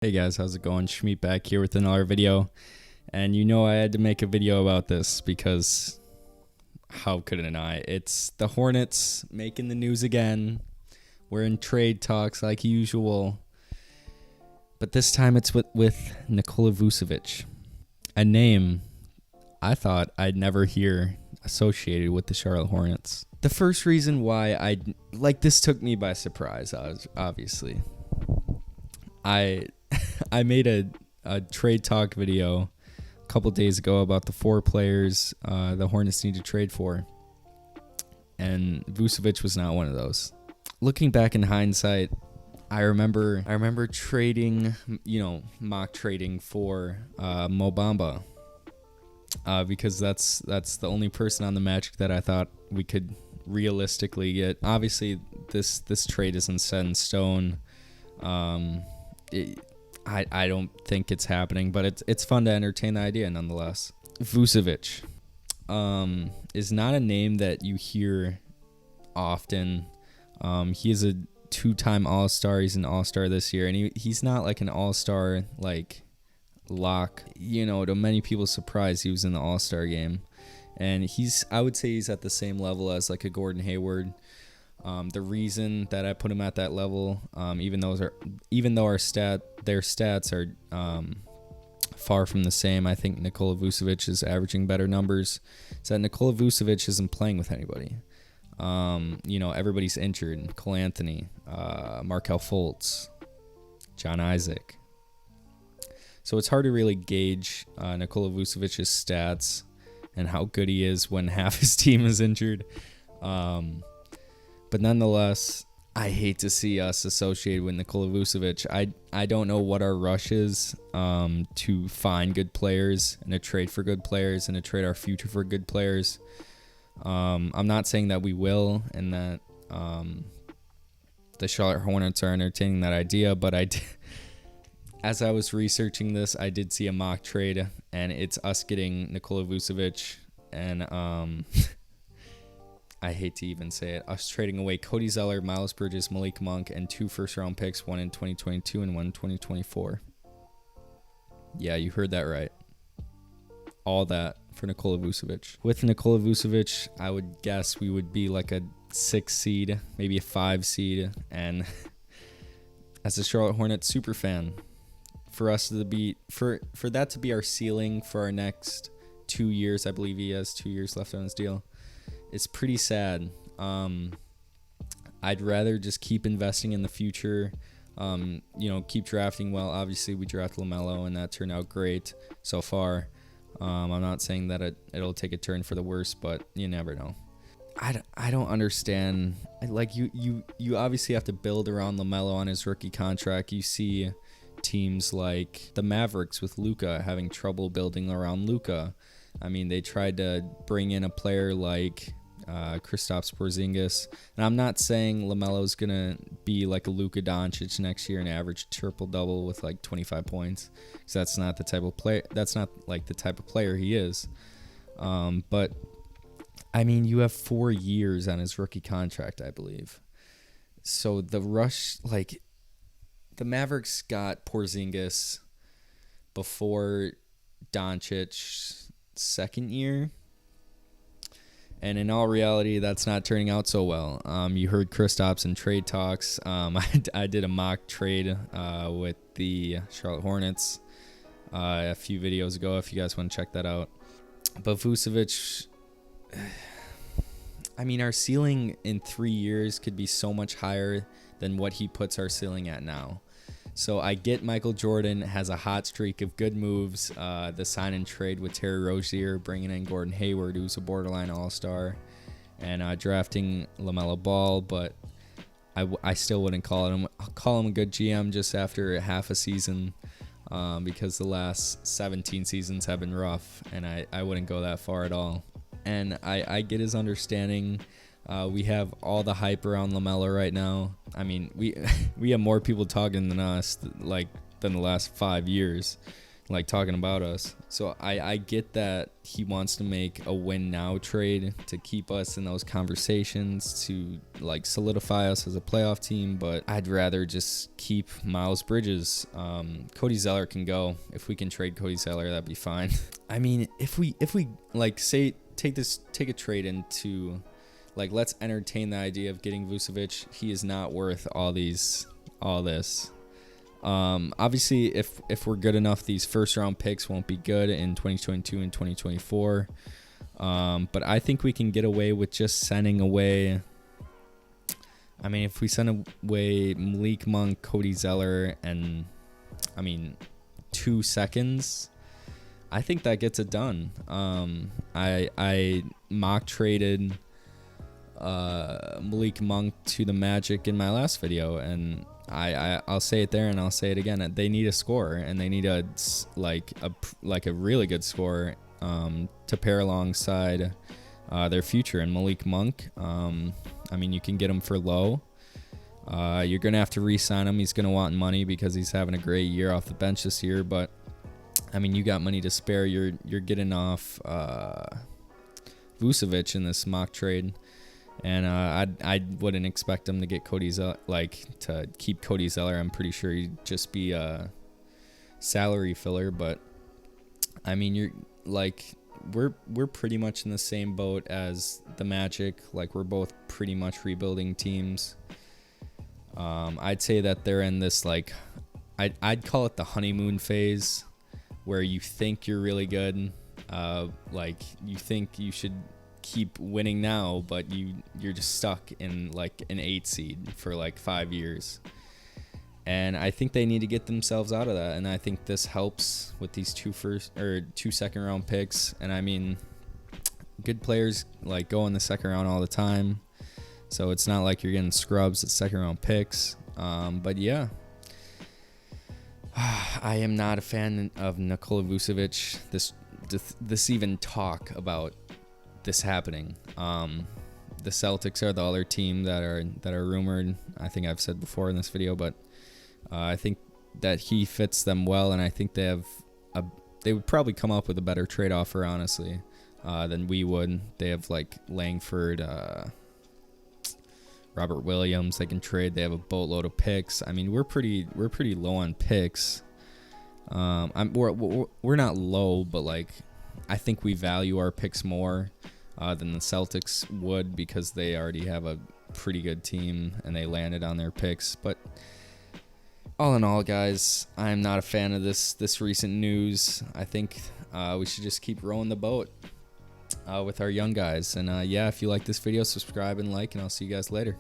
Hey guys, how's it going? Schmeat back here with another video. And you know I had to make a video about this because how couldn't I? It's the Hornets making the news again. We're in trade talks like usual. But this time it's with Nikola Vucevic. A name I thought I'd never hear associated with the Charlotte Hornets. The first reason why this took me by surprise, obviously. I made a trade talk video a couple days ago about the 4 players the Hornets need to trade for, and Vucevic was not one of those. Looking back in hindsight, I remember trading, mock trading for Mo Bamba because that's the only person on the Magic that I thought we could realistically get. Obviously, this trade isn't set in stone. I don't think it's happening, but it's fun to entertain the idea nonetheless. Vucevic is not a name that you hear often. He is a 2-time All-Star. He's an All-Star this year, and he's not like an All-Star like lock. To many people's surprise, he was in the All-Star game, and I would say he's at the same level as like a Gordon Hayward. The reason that I put him at that level, even though their stats are far from the same, I think Nikola Vucevic is averaging better numbers. Is that Nikola Vucevic isn't playing with anybody. Everybody's injured. Cole Anthony, Markelle Fultz, John Isaac. So it's hard to really gauge Nikola Vucevic's stats and how good he is when half his team is injured. But nonetheless, I hate to see us associated with Nikola Vucevic. I don't know what our rush is to find good players and to trade for good players and to trade our future for good players. I'm not saying that we will and that the Charlotte Hornets are entertaining that idea, but as I was researching this, I did see a mock trade, and it's us getting Nikola Vucevic and I hate to even say it, us trading away Cody Zeller, Miles Bridges, Malik Monk, and 2 first-round picks, one in 2022 and one in 2024. Yeah, you heard that right. All that for Nikola Vucevic. With Nikola Vucevic, I would guess we would be like a 6 seed, maybe a 5 seed, and as a Charlotte Hornets super fan, for that to be our ceiling for our next 2 years, I believe he has 2 years left on his deal. It's pretty sad. I'd rather just keep investing in the future, keep drafting well. Obviously, we drafted LaMelo, and that turned out great so far. I'm not saying that it'll take a turn for the worse, but you never know. I don't understand. Like, you obviously have to build around LaMelo on his rookie contract. You see teams like the Mavericks with Luka having trouble building around Luka. I mean, they tried to bring in a player like Kristaps Porzingis, and I'm not saying LaMelo's gonna be like a Luka Doncic next year and average triple-double with like 25 points, because that's not the type of player. That's not like the type of player he is. But I mean, you have 4 years on his rookie contract, I believe. So the rush, like the Mavericks got Porzingis before Doncic's second year. And in all reality, that's not turning out so well. You heard Kristaps in trade talks. I did a mock trade with the Charlotte Hornets a few videos ago, if you guys want to check that out. But Vucevic, I mean, our ceiling in 3 years could be so much higher than what he puts our ceiling at now. So I get Michael Jordan has a hot streak of good moves. The sign and trade with Terry Rozier, bringing in Gordon Hayward, who's a borderline all-star, and drafting LaMelo Ball. But I still wouldn't call him a good GM just after half a season, because the last 17 seasons have been rough, and I wouldn't go that far at all. And I get his understanding. We have all the hype around LaMelo right now. I mean, we have more people talking than us, than the last 5 years. like talking about us. So I get that he wants to make a win now trade to keep us in those conversations, to like solidify us as a playoff team, but I'd rather just keep Miles Bridges. Cody Zeller can go. If we can trade Cody Zeller, that'd be fine. I mean, if we like say take a trade into, like, let's entertain the idea of getting Vucevic. He is not worth all this. Obviously, if we're good enough, these first round picks won't be good in 2022 and 2024. But I think we can get away with just sending away. I mean, if we send away Malik Monk, Cody Zeller, and 2 seconds, I think that gets it done. I mock traded Malik Monk to the Magic in my last video, and I'll say it there and I'll say it again. They need a scorer, and they need a really good scorer to pair alongside their future. And Malik Monk, you can get him for low. You're gonna have to re-sign him. He's gonna want money because he's having a great year off the bench this year. But you got money to spare. You're getting off Vucevic in this mock trade. And I wouldn't expect him to get to keep Cody Zeller. I'm pretty sure he'd just be a salary filler. But you're like, we're pretty much in the same boat as the Magic. Like, we're both pretty much rebuilding teams. I'd say that they're in this, like, I'd call it the honeymoon phase, where you think you're really good. Like, you think you should keep winning now, but you're just stuck in like an 8 seed for like 5 years. And I think they need to get themselves out of that, and I think this helps with these 2 second round picks. And good players like go in the second round all the time, so it's not like you're getting scrubs at second round picks. But yeah, I am not a fan of Nikola Vucevic. This even talk about this happening. The Celtics are the other team that are rumored. I think I've said before in this video, but I think that he fits them well, and I think they would probably come up with a better trade offer, honestly, than we would. They have like Langford, Robert Williams they can trade. They have a boatload of picks. We're pretty low on picks. We're not low, but like, I think we value our picks more than the Celtics would, because they already have a pretty good team and they landed on their picks. But all in all, guys, I'm not a fan of this recent news. I think we should just keep rowing the boat with our young guys. And yeah, if you like this video, subscribe and like, and I'll see you guys later.